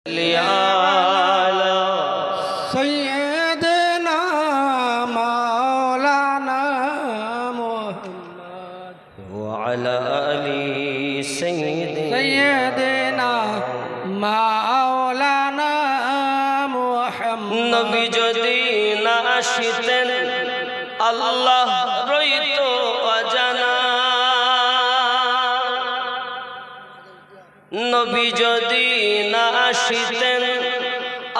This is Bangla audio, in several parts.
على سيدنا مولانا محمد وعلى آل سيدنا مولانا محمد নবী যদি না আসিতেন আল্লাহ রইত অজানা নবী যদি না আসিতেন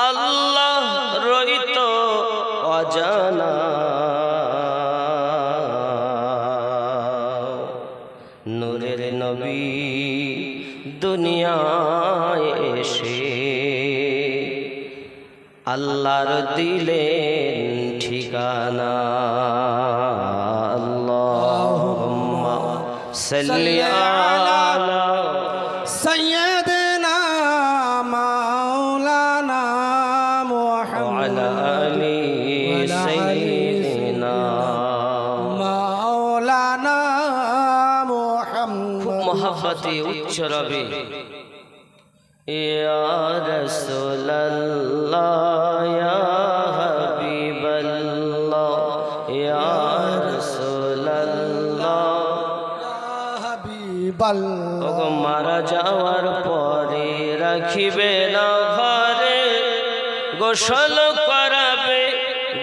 আল্লাহ রইত অজানা নূরের নবী দুনিয়ায় এসে আল্লাহর দিলেন ঠিকানা আল্লাহুম্মা সাল্লি আলা سيدنا مولانا محمد وعلى آل سيدنا مولانا محمد محبتي উচ্চরবে يا رسول الله يا حبيب الله يا رسول الله يا حبيب الله মারা যাওয়ার পরে রাখিবে না ঘরে গোসল করাবে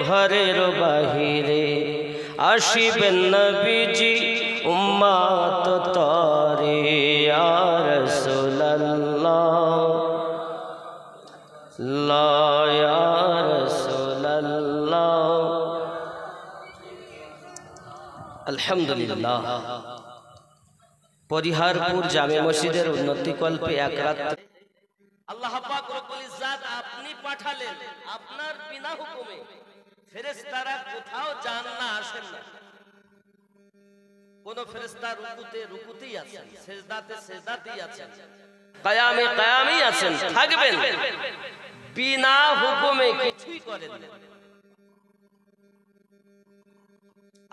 ঘরের বাহিরে আসিবেন নবীজি উম্মত তরে ইয়া রাসূলুল্লাহ ইয়া রাসূলুল্লাহ আলহামদুলিল্লাহ পরিহারপুর জামে মসজিদের উন্নতি কল্পে এক রাত আল্লাহ পাক রব্বুল ইজ্জাত আপনি পাঠালেন আপনার বিনা হুকুমে ফেরেশতারা কোথাও যান না আসেন না কোন ফেরেশতা রুকুতেই আছেন সেজদাতেই আছেন কিয়ামেই আছেন থাকবেন বিনা হুকুমে কিছুই করেন না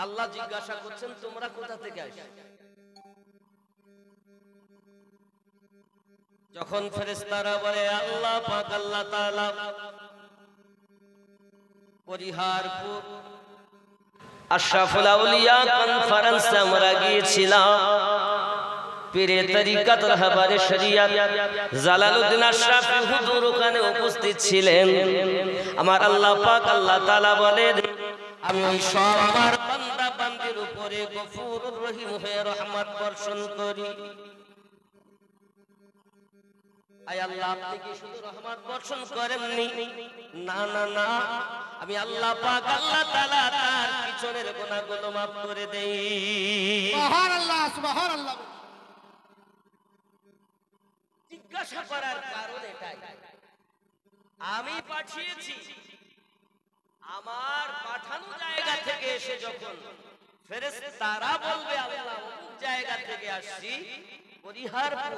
আল্লাহ জিজ্ঞাসা করছেন তোমরা কোথা থেকে আসছো যখন ফেরেশতারা বলে আল্লাহ পাক আল্লাহ তাআলা পরিহারপুর আশরাফুল আউলিয়া কনফারেন্সে আমরা গিয়েছিলাম পীরে তরিকত রাহবারে শরিয়ত জালালউদ্দিন আশরাফি হুজুর ওখানে উপস্থিত ছিলেন আমার আল্লাহ পাক আল্লাহ তাআলা বলেন আমি ওই সব আমার বান্দা বান্দির উপরে গফুরুর রহিম হয়ে রহমত বর্ষণ করি আয় আল্লাহ আপনি কি শুধু রহমত বর্ষণ করেননি না না না আমি আল্লাহ পাক আল্লাহ তাআলা তার পিছনের গুনাহগুলো maaf করে দেই সুবহানাল্লাহ সুবহানাল্লাহ জিজ্ঞাসা করার কারণ এটাই আমি পাঠিয়েছি আমার পাঠানো জায়গা থেকে এসে যখন ফেরেশতারা বলবে আল্লাহ অমুক জায়গা থেকে আসছি পরিহারপুর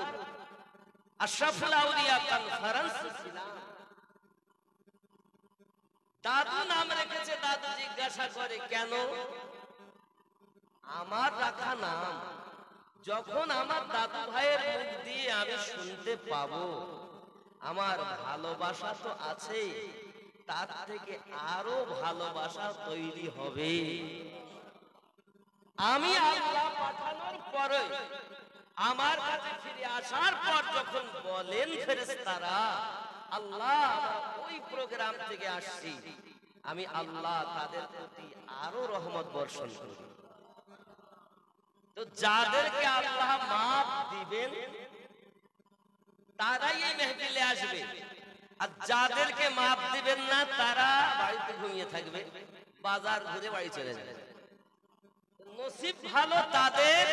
আশরাফুল আউলিয়া কনফারেন্স ছিলাম দাদু নাম রেখেছে দাদু জিজ্ঞাসা করে কেন আমার রাখা নাম যখন আমার দাদু ভাইয়ের মুখ দিয়ে আমি শুনতে পাবো আমার ভালোবাসা তো আছে তার থেকে আরো ভালোবাসা তৈরি হবে আমি আল্লাহ পাঠানোর পরে আমার কাছে ফিরে আসার পর যখন বলেন ফেরেশতারা আল্লাহ ওই প্রোগ্রাম থেকে আসছি আমি আল্লাহ তাদের প্রতি আরো রহমত বর্ষণ করি তো যাদেরকে আল্লাহ maaf দিবেন তারাই এই মাহফিলে আসবে আর যাদেরকে maaf দিবেন না তারা বাড়িতে ঘুমিয়ে থাকবে বাজার ঘুরে বাড়ি চলে যাবে নসিব ভালো তাদের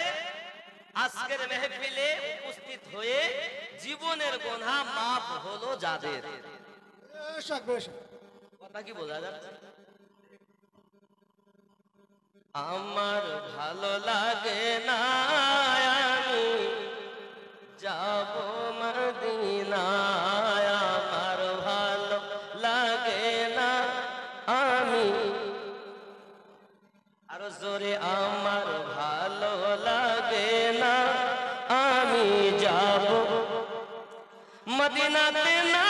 আজকের মাহফিলে উপস্থিত হয়ে জীবনের গুনাহ maaf হলো যাদের কথা কি বোঝা যাচ্ছে আমার ভালো লাগে না আমি যাব মদিনায় আমার ভালো লাগে না আমি আর জোরে আমার ভালো লাগে না আমি যাব মদিনাতে না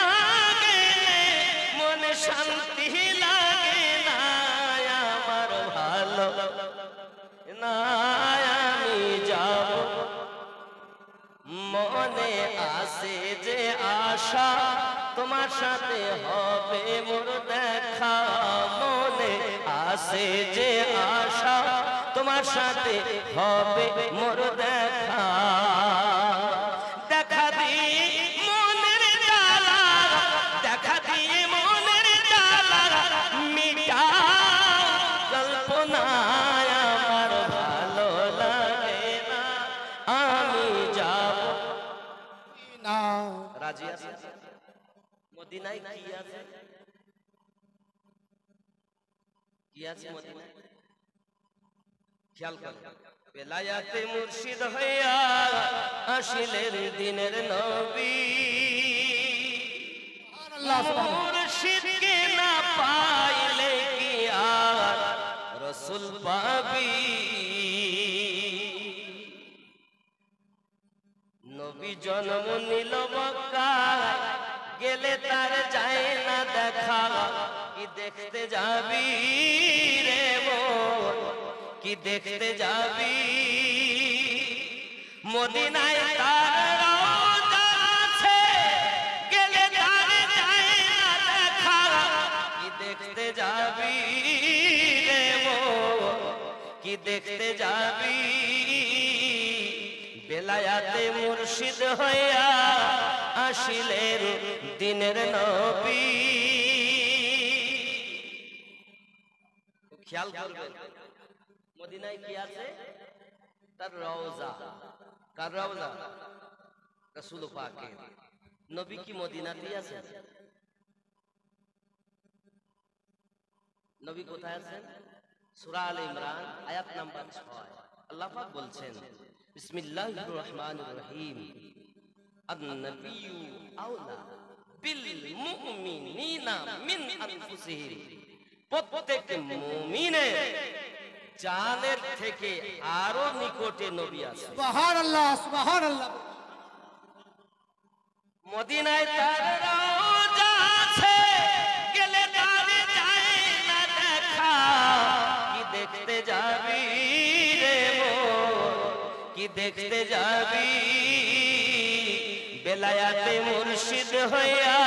আশা তোমার সাথে হবে মোর দেখা মনে আসে যে আশা তোমার সাথে হবে মোর দেখা দেখা দিয়ে মনের জ্বালা দেখা দিয়ে মনের জ্বালা মিটা কল্পনায় আমার ভালো লাগে না আমি যাব না রাজি আছে মদিনায় কি আছে কি আছে মদিনায় খেয়াল করো বেলায়াতে মুর্শিদ হইয়া আসিলেন দিনের নবী মুর্শিদকে না পাইলে কি আর রাসূল পাবি নবী জন্ম নিল মক্কায় গেলে তার যায় না দেখা কি দেখতে যাবি রে মোর কি দেখতে যাবি মদিনায় তার রওজা আছে গেলে তার যায় না দেখা কি দেখতে যাবি রে মোর কি দেখতে যাবি বেলায়াতে মুর্শিদ হইয়া আসিলেন দিনের নবী খেয়াল করবেন মদিনায় কি আছে তার রওজা কার রওজা রাসূল পাকের নবী কি মদিনাতেই আছেন নবী কোথায় আছেন সূরা আলে ইমরান আয়াত নাম্বার 6 আল্লাহ পাক বলছেন বিসমিল্লাহির রহমানির রহিম আন-নাবিয়্যু আওলা বিল মুমিনিনা মিন আনফুসিহিম প্রত্যেক মুমিনের জানের থেকে আরো নিকটে নবী আছে সুবহানাল্লাহ সুবহানাল্লাহ মদিনায় তার রওজা আছে গেলে তার যায় না দেখা কি দেখতে যাবি রে মোর কি দেখতে যাবি বেলায়াতে মুর্শিদ হইয়া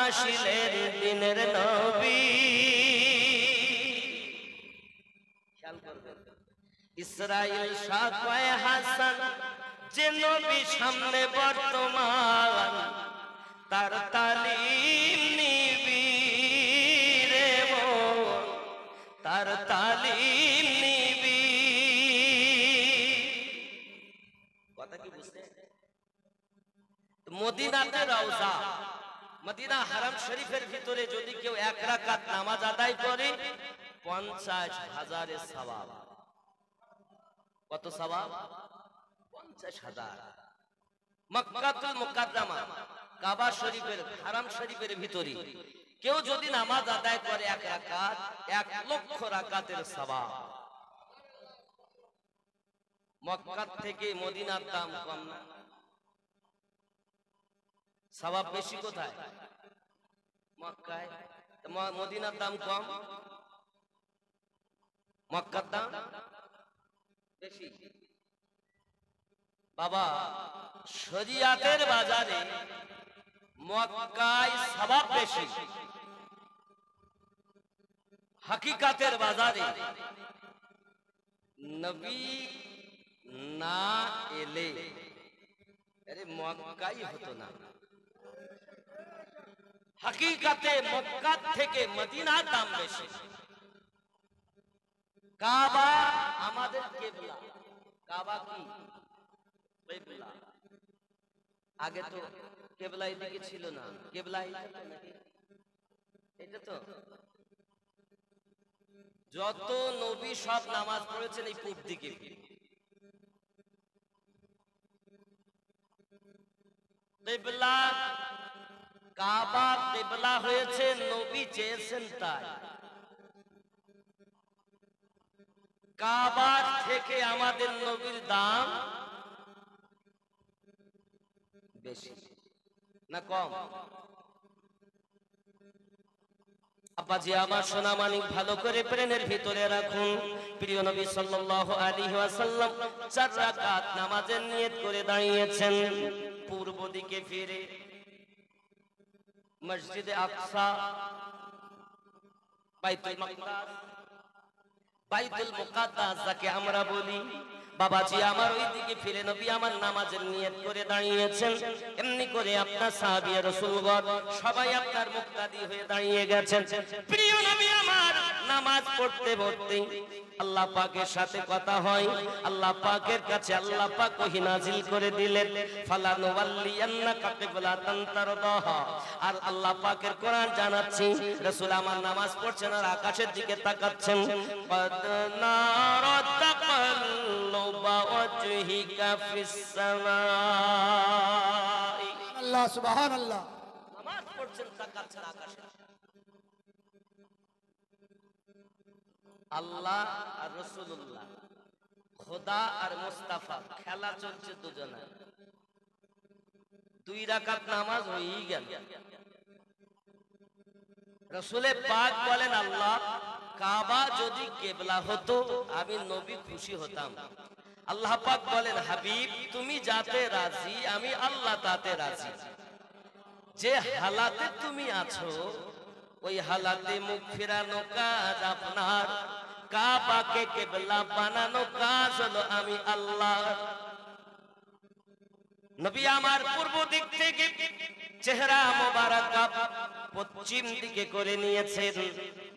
আসিলেন দিনের নবী খেয়াল করবেন ইসরাইল শাকায় হাসান যে নবী সামনে বর্তমান তার তালিম নিবি রে মোর তার তালিম নিবি কথা কি বুঝতে মদিনাতে রওজা মদিনা হারাম শরীফের ভিতরে যদি কেউ এক রাকাত নামাজ আদায় করে 50,000 সওয়াব কত সওয়াব 50,000 মক্কাতুল মুকাদ্দামা কাবা শরীফের হারাম শরীফের ভিতরে কেউ যদি নামাজ আদায় করে এক রাকাত 1 লক্ষ রাকাতের সওয়াব মক্কা থেকে মদিনার দাম কম না সওয়াব বেশি কোথায় মক্কায় মদিনার দাম কম মক্কার দাম বেশি বাবা শরিয়াতের বাজারে মক্কায় সওয়াব বেশি হাকিকাতের বাজারে নবী না এলে আরে মক্কাই হতো না হাকিকাতে মক্কা থেকে মদিনার দাম বেশি কাবা আমাদের কিবলা কাবা কি কিবলা আগে তো কিবলা এদিকে ছিল না কিবলা এটা তো যত নবী সব নামাজ পড়েছেন এই পূব দিকে কিবলা কাবা কিবলা হয়েছে নবী চেয়েছেন তাই কাবার থেকে আমাদের নবীর দাম বেশি না কম আব্বাজি আমার সোনা মানিক ভালো করে প্রেমের ভিতরে রাখুন প্রিয় নবী সাল্লাল্লাহু আলাইহি ওয়াসাল্লাম 4 রাকাত নামাজের নিয়ত করে দাঁড়িয়েছেন পূর্ব দিকে ফিরে মসজিদে আকসা, বাইতুল মাকদাস, বাইতুল মুকাদ্দাস যাকে আমরা বলি। বাবাজি আমার ওই দিকে ফিরে নবী আমার নামাজের নিয়ত করে দাঁড়িয়েছেন। এমনি করে আপনার সাহাবী রাসূলগণ সবাই আপনার মুক্তাদি হয়ে দাঁড়িয়ে গেছেন। প্রিয় নবী আমার নামাজ পড়তে পড়তে আল্লাহ পাকের সাথে কথা হয়। আল্লাহ পাকের কাছে আল্লাহ পাক ওহী নাজিল করে দিলেন, ফালানুওয়াল্লিয়ান্নাকা কিবলাতান তারদাহা। আর আল্লাহ পাকের কোরআন জানাচ্ছি, রাসূল আমার নামাজ পড়ছেন আর আকাশের দিকে তাকাচ্ছেন। কদ নারা তাকাল্লুবা ওয়াজহিকা ফিস সামাই। আল্লাহ সুবহানাল্লাহ। নামাজ পড়ছেন তাকাচ্ছেন আকাশে। আল্লাহ আর রাসূলুল্লাহ, খোদা আর মুস্তাফা খেলা চলছে দুজনের। 2 রাকাত নামাজ হয়েই গেল। রাসূলে পাক বলেন, আল্লাহ কাবা যদি কিবলা হতো আমি নবী খুশি হতাম। আল্লাহ পাক বলেন, হাবিব তুমি যাতে রাজি আমি আল্লাহ তাতে রাজি। যে হালাতে তুমি আছো ওই হালাতে মুখ ফেরানো কাজ আপনার, কাবাকে কিবলা বানানো কাজ হলো আমি আল্লাহ। নবী আমার পূর্ব দিক থেকে চেহারা মোবারক পশ্চিম দিকে করে নিয়েছেন।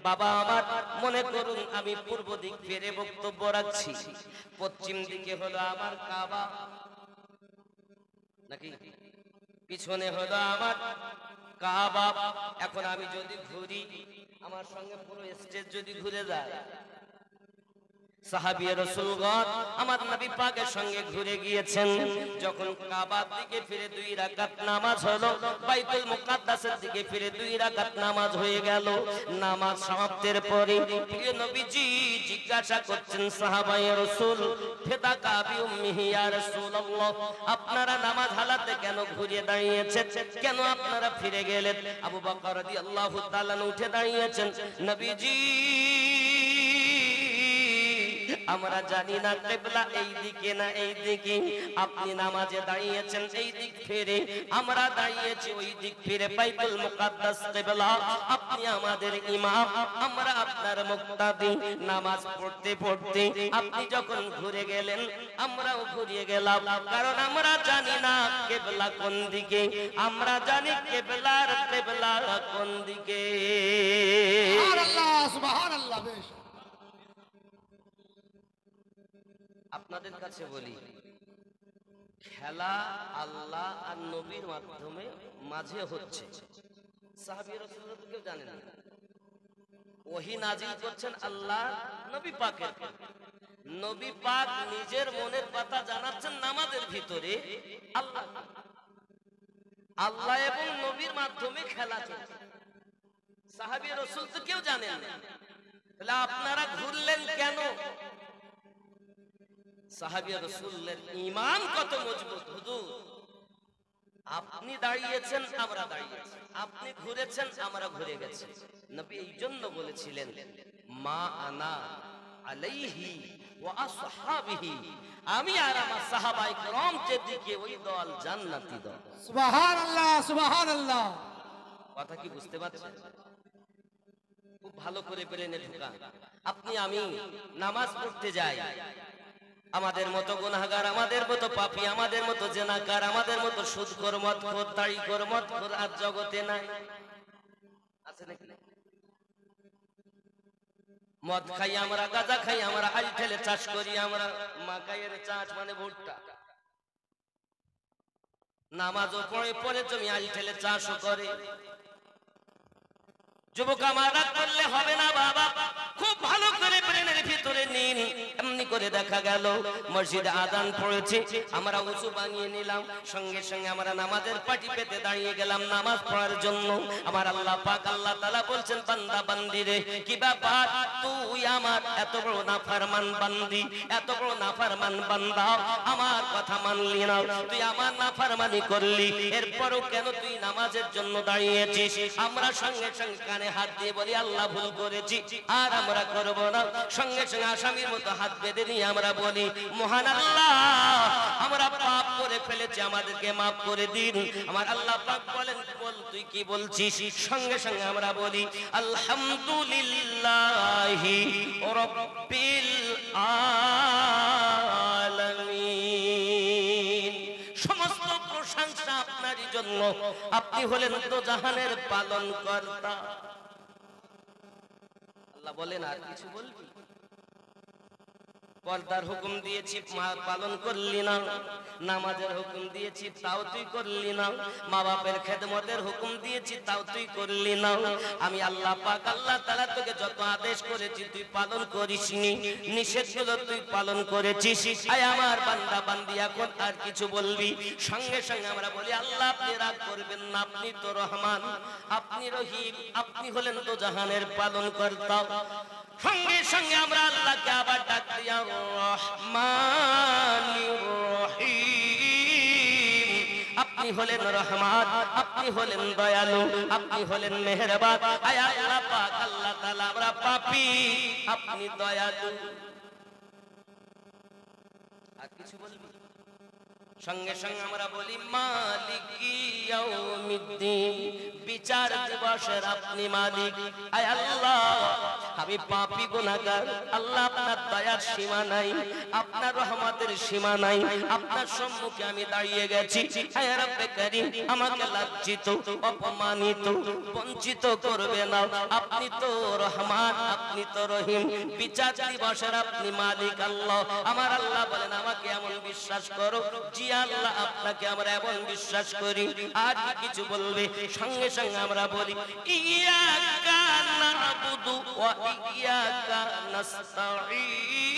বাবা আমার মনে করুন আমি পূর্ব দিক ফিরে বক্তব্য রাখছি, পশ্চিম দিকে হলো আমার কাবা, নাকি পিছনে হলো আমার কাবা। এখন আমি যদি ঘুরি, আমার সঙ্গে পুরো স্টেজ যদি ঘুরে যায়, সাহাবী রাসূলগণ আমার নবী পাকের সঙ্গে ঘুরে গিয়েছেন। যখন কাবার দিকে ফিরে 2 রাকাত নামাজ হলো, বাইতুল মুকাদ্দাসের দিকে ফিরে 2 রাকাত নামাজ হয়ে গেল। নামাজ সমাপ্তির পরে প্রিয় নবীজি জিজ্ঞাসা করছেন সাহাবায়ে রাসূল, ফিদাকা বিউম্মিহি ইয়া রাসূলুল্লাহ, আপনারা নামাজ হালাতে কেন ঘুরে দাঁড়িয়েছেন, কেন আপনারা ফিরে গেলেন? আবু বকর রাদিয়াল্লাহু তাআলা উঠে দাঁড়িয়েছেন, নবীজি আমরা জানি না কিবলা এই দিকে না এই দিকে, আপনি নামাজে দাঁড়িয়েছেন এই দিক ফিরে, আমরা দাঁড়িয়েছি ওই দিক ফিরে, বাইতুল মুকাদ্দাস কিবলা, আপনি আমাদের ইমাম, আমরা আপনার মুক্তাদি। নামাজ পড়তে পড়তে আপনি যখন ঘুরে গেলেন আমরাও ঘুরে গেলাম, কারণ আমরা জানি না কিবলা কোন দিকে, আমরা জানি কিবলার কিবলা কোন দিকে। সুবহানাল্লাহ সুবহানাল্লাহ। বেশ আপনাদের কাছে বলি, খেলা আল্লাহ আর নবীর মাধ্যমে মাঝে হচ্ছে। সাহাবী রাসূলুল্লাহ তো কেউ জানেন না, ওহী নাজিল করছেন আল্লাহ নবী পাকের। নবী পাক নিজের মনের কথা জানাচ্ছেন নামাজের ভিতরে। আল্লাহ আল্লাহ এবং নবীর মাধ্যমে খেলা চলছে। সাহাবী রাসূল তো কেউ জানেন না, তাহলে আপনারা ঘুরলেন কেন? সাহাবী রাসূলের ঈমান কত মজবুত। হুজুর আপনি দাঁড়িয়েছেন আমরা দাঁড়িয়েছি, আপনি ঘুরেছেন আমরা ঘুরে গেছি। নবী এই জন্য বলেছিলেন, মা আনা আলাইহি ওয়া আসহাবিহি, আমি আর আমার সাহাবায়ে কেরাম যেদিকে ওই দল জান্নাতি দল। সুবহানাল্লাহ সুবহানাল্লাহ। কথা কি বুঝতে পারছেন? খুব ভালো করে ব্রেনে ঢোকা। আপনি আমি নামাজ পড়তে যাই, আমাদের মতো গুনাহগার, আমাদের মতো পাপী, আমাদের মতো জেনাকার, আমাদের মতো সুদখোর, মদখোর, তাড়িখোর, মদখোর আর জগতে নাই, আছে নাকি? মদ খাই আমরা, গাঁজা খাই আমরা, আল ঠেলে চাষ করি আমরা, মাকাইয়ের চাষ মানে ভুট্টা। নামাজও পড়ে পড়ে জমি আল ঠেলে চাষও করে। যুবক আমার রাগ করলে হবে না বাবা, খুব ভালো করে ব্রেনের ভিতরে নিন। এমনি করে দেখা গেল মসজিদে আযান পড়েছে, আমরা ওযু বানিয়ে নিলাম, সঙ্গে সঙ্গে আমরা নামাজের পাটি পেতে দাঁড়িয়ে গেলাম নামাজ পড়ার জন্য। আমার আল্লাহ পাক আল্লাহ তাআলা বলছেন, বান্দা বান্দি রে, কি ব্যাপার তুই আমার এত বড় নাফরমান বান্দি, এত বড় নাফরমান বান্দা, আমার কথা মানলি না, তুই আমার নাফরমানি করলি, এরপরও কেন তুই নামাজের জন্য দাঁড়িয়েছিস? আমরা সঙ্গে সঙ্গে কানে হাত দিয়ে বলি, আল্লাহ ভুল করেছি আর আমরা করব না। সঙ্গে সঙ্গে আসামির মতো হাত বেঁধে নিয়ে আমরা বলি, মহান আল্লাহ, আমরা পাপ করে ফেলেছি, আমাদেরকে মাফ করে দিন। আমার আল্লাহ পাক বলেন, বল তুই কি বলছিস? সঙ্গে সঙ্গে আমরা বলি, আলহামদুলিল্লাহি রাব্বিল আলামিন। সমস্ত প্রশংসা আপনারই জন্য, আপনি হলেন তো জাহানের পালন কর্তা। আল্লাহ বলেন, আর কিছু বলবি? পর্দার হুকুম দিয়েছি, পালন করলি না। নামাজের হুকুম দিয়েছি, তাও তুই করলি না। মা বাপের খেদমতের হুকুম দিয়েছি, তাও তুই করলি না। আমি আল্লাহ পাক আল্লাহ তাআলা তোকে যত আদেশ করেছি তুই পালন করিসনি, নিষেধগুলো তুই পালন করেছিস। আয় আমার বান্দা বান্দি, এখন আর কিছু বলবি? সঙ্গে সঙ্গে আমরা বলি, আল্লাহ আপনি রাগ করবেন না, আপনি তো রহমান, আপনি রহিম, আপনি হলেন তো জাহানের পালন কর্তা। সঙ্গে সঙ্গে আমরা আল্লাহকে আবার ডাক দিয়া, রহমানির রহিম। আপনি হলেন রহমান, আপনি হলেন দয়ালু, আপনি হলেন মেহেরবান। আয় আল্লাহ পাক আল্লাহ তাআলা, আমরা পাপী, আপনি দয়ালু। আর কিছু বলবি? সঙ্গে সঙ্গে আমরা বলি, মালিকি ইয়াউমিদ্দিন, বিচার দিবসের আপনি মালিক। আয় আল্লাহ, আমি পাপী গুনাহগার, আল্লাহ আপনার দয়ার সীমা নাই, আপনার রহমতের সীমা নাই, আপনার সম্মুখে আমি দাঁড়িয়ে গেছি। আয় রব্বে কারীম, আমাকে লজ্জিত, অপমানিত, বঞ্চিত করবে না। আপনি তো রহমান, আপনি তো রহিম, বিচার দিবসের আপনি মালিক। আল্লাহ, আমার আল্লাহ বলেন, আমাকে এমন বিশ্বাস করো। জি আল্লাহ, আপনাকে আমরা এমন বিশ্বাস করি। আর কিছু বলবে? সঙ্গে সঙ্গে আমরা বলি, ইয়াকা না'বুদু ওয়া ইয়াকা নাস্তাঈন।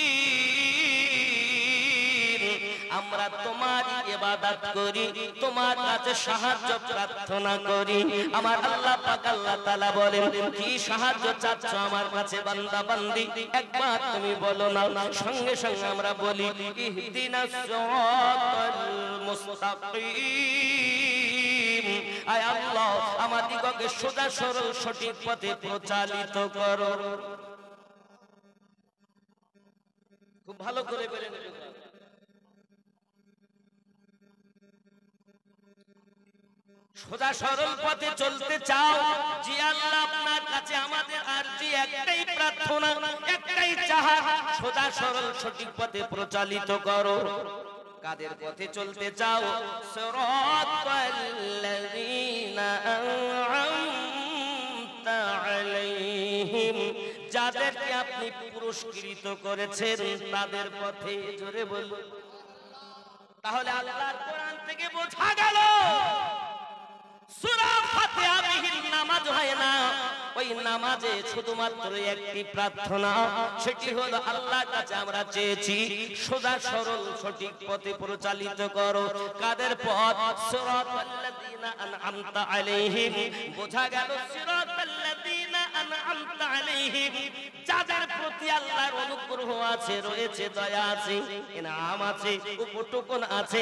আমরা তোমার ইবাদত করি, তোমার কাছে সাহায্য প্রার্থনা করি। আমার আল্লাহ পাক আল্লাহ তাআলা বলেন, কি সাহায্য চাচ্ছ আমার কাছে বান্দা বান্দি? একবার তুমি বলো না। সঙ্গে সঙ্গে আমরা বলি, ইহদিনাস সিরাতাল মুস্তাকিম। আয় আল্লাহ, আমাদিগকে সোজা সরল সঠিক পথে প্রচালিত করো। খুব ভালো করে বলেন, সোজা সরল পথে চলতে চাও? জি আল্লাহ, আপনার কাছে আমাদের আরজি একটাই প্রার্থনা, একটাই চাহা, সোজা সরল সঠিক পথে প্রচালিত করো। কাদের পথে চলতে চাও? সিরাতাল্লাযীনা আন'আমতা আলাইহিম, যাদেরকে আপনি পুরস্কৃত করেছেন তাদের পথে। জোরে বলুন। তাহলে আল্লাহর কোরআন থেকে বোঝা গেল, সূরা ফাতিহা বিহীন নামাজ হয় না। ওই নামাজে শুধুমাত্র একটি প্রার্থনা, সেটি হলো আল্লাহর কাছে আমরা চেয়েছি সোজা সরল সঠিক পথে প্রচালিত করো। কাদের পথ? সিরাতাল্লাযীনা আন'আমতা আলাইহিম। বোঝা গেল, সিরাতাল্লাযীনা আন'আমতা আলাইহিম, যাদের প্রতি আল্লাহর অনুগ্রহ আছে, রয়েছে দয়া আছে, ইনাম আছে, উপটুকুন আছে,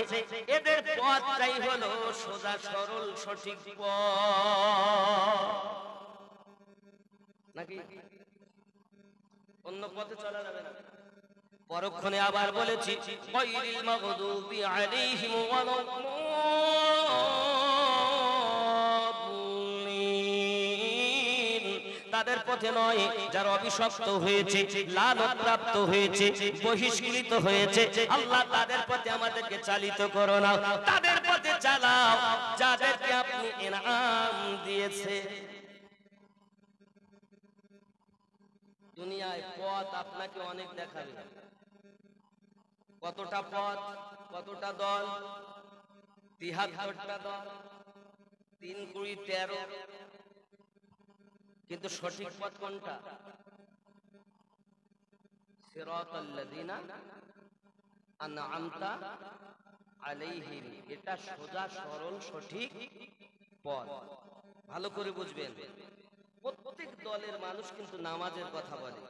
এদের পথটাই হলো সোজা সরল সঠিক পথ। নাকি অন্য পথে চলা যাবে না? পরক্ষণে আবার বলেছি, গায়রিল মাগদুবি আলাইহিম ওয়ালাদ-দাল্লিন, তাদের পথে নয়, যারা অভিশপ্ত হয়েছে, লানত প্রাপ্ত হয়েছে, বহিষ্কৃত হয়েছে। আল্লাহ তাদের পথে আমাদেরকে চালিত করো না, তাদের পথে চালাও যাদেরকে আপনি ইনাম দিয়েছে। দুনিয়ায় পথ আপনাকে অনেক দেখাবে, কতটা পথ, কতটা দল, ৭৩টা দল, ৩ কুড়ি ১৩, কিন্তু সঠিক পথ কোনটা? সিরাতাল্লাযীনা আন'আমতা আলাইহিম, এটা সোজা সরল সঠিক পথ। ভালো করে বুঝবেন, প্রত্যেক দলের মানুষ কিন্তু নামাজের কথা বলে।